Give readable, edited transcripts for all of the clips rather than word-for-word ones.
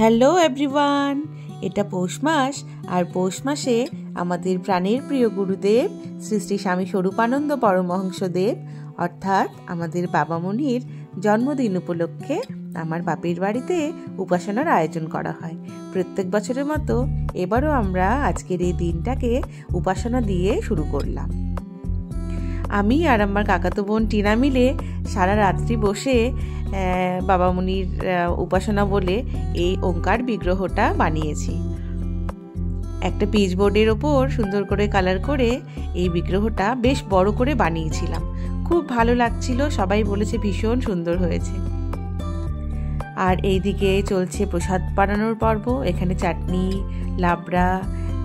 Hello everyone, এটা পৌষ মাস। আর পৌষ মাসে আমাদের প্রাণের প্রিয় গুরুদেব শ্রী শ্রী স্বামী স্বরূপানন্দ পরমহংসদেব অর্থাৎ আমাদের বাবা মনির জন্মদিন উপলক্ষে আমার বাপের বাড়িতে উপাসনার আয়োজন করা হয়। প্রত্যেক বছরের মতো এবারও আমরা আজকের এই দিনটাকে উপাসনা দিয়ে শুরু করলাম। আমি আর আমার কাকাতো বোন টিনা মিলে সারা রাত্রি বসে বাবা মুনির উপাসনা বলে এই ওঙ্কার বিগ্রহটা বানিয়েছি। একটা পিচ বোর্ডের ওপর সুন্দর করে কালার করে এই বিগ্রহটা বেশ বড় করে বানিয়েছিলাম। খুব ভালো লাগছিল, সবাই বলেছে ভীষণ সুন্দর হয়েছে। আর এইদিকে চলছে প্রসাদ বানানোর পর্ব। এখানে চাটনি, লাবড়া,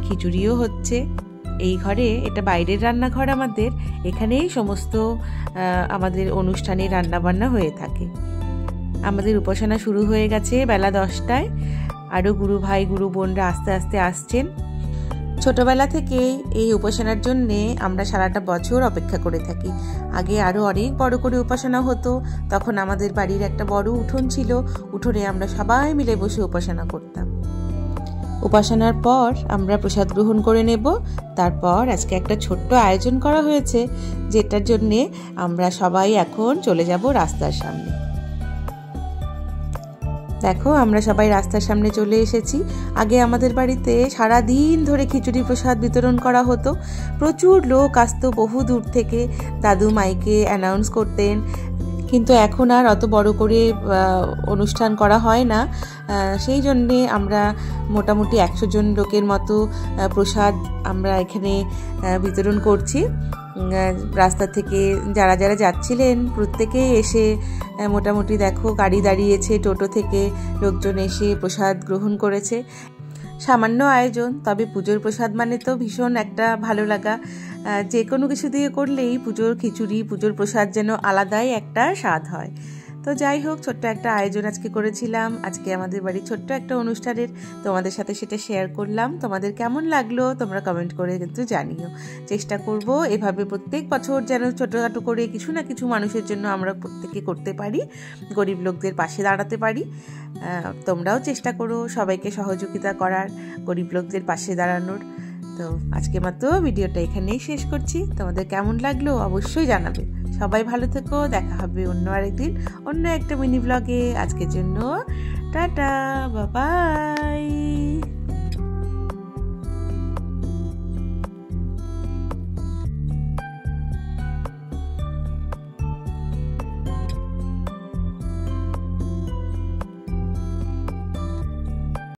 খিচুড়িও হচ্ছে। এই ঘরে, এটা বাইরের রান্নাঘর আমাদের, এখানেই সমস্ত আমাদের অনুষ্ঠানে রান্নাবান্না হয়ে থাকে। আমাদের উপাসনা শুরু হয়ে গেছে বেলা 10টায়। আরও গুরু ভাই গুরু বোনরা আস্তে আস্তে আসছেন। ছোটবেলা থেকে এই উপাসনার জন্যে আমরা সারাটা বছর অপেক্ষা করে থাকি। আগে আরও অনেক বড় করে উপাসনা হতো, তখন আমাদের বাড়ির একটা বড় উঠোন ছিল, উঠোনে আমরা সবাই মিলে বসে উপাসনা করতাম। উপাসনার পর আমরা প্রসাদ গ্রহণ করে নেব। তারপর আজকে একটা ছোট্ট আয়োজন করা হয়েছে, যেটার জন্যে আমরা সবাই এখন চলে যাব রাস্তার সামনে। দেখো, আমরা সবাই রাস্তার সামনে চলে এসেছি। আগে আমাদের বাড়িতে সারা দিন ধরে খিচুড়ি প্রসাদ বিতরণ করা হতো। প্রচুর লোক আসতো বহু দূর থেকে, দাদু মাইকে অ্যানাউন্স করতেন। কিন্তু এখন আর অত বড় করে অনুষ্ঠান করা হয় না, সেই জন্যে আমরা মোটামুটি 100 জন লোকের মতো প্রসাদ আমরা এখানে বিতরণ করছি। রাস্তা থেকে যারা যারা যাচ্ছিলেন প্রত্যেকেই এসে মোটামুটি দেখো গাড়ি দাঁড়িয়েছে, টোটো থেকে লোকজন এসে প্রসাদ গ্রহণ করেছে। সামান্য আয়োজন, তবে পুজোর প্রসাদ মানে তো ভীষণ একটা ভালো লাগা। যে কোনো কিছু দিয়ে করলেই পুজোর খিচুড়ি, পুজোর প্রসাদ যেন আলাদাই একটা স্বাদ হয়। তো যাই হোক, ছোট্ট একটা আয়োজন আজকে করেছিলাম। আজকে আমাদের বাড়ির ছোট্ট একটা অনুষ্ঠানের তোমাদের সাথে সেটা শেয়ার করলাম। তোমাদের কেমন লাগলো তোমরা কমেন্ট করে কিন্তু জানিও। চেষ্টা করব এভাবে প্রত্যেক বছর যেন ছোটোখাটো করে কিছু না কিছু মানুষের জন্য আমরা প্রত্যেকে করতে পারি, গরিব লোকদের পাশে দাঁড়াতে পারি। তোমরাও চেষ্টা করো সবাইকে সহযোগিতা করার, গরিব লোকদের পাশে দাঁড়ানোর। তো আজকে মাত্র ভিডিওটা এখানেই শেষ করছি। তোমাদের কেমন লাগলো অবশ্যই জানাবে। সবাই ভালো থেকো, দেখা হবে অন্য আরেকদিন অন্য একটা মিনি ব্লগে। আজকের জন্য টাটা, বাই বাই।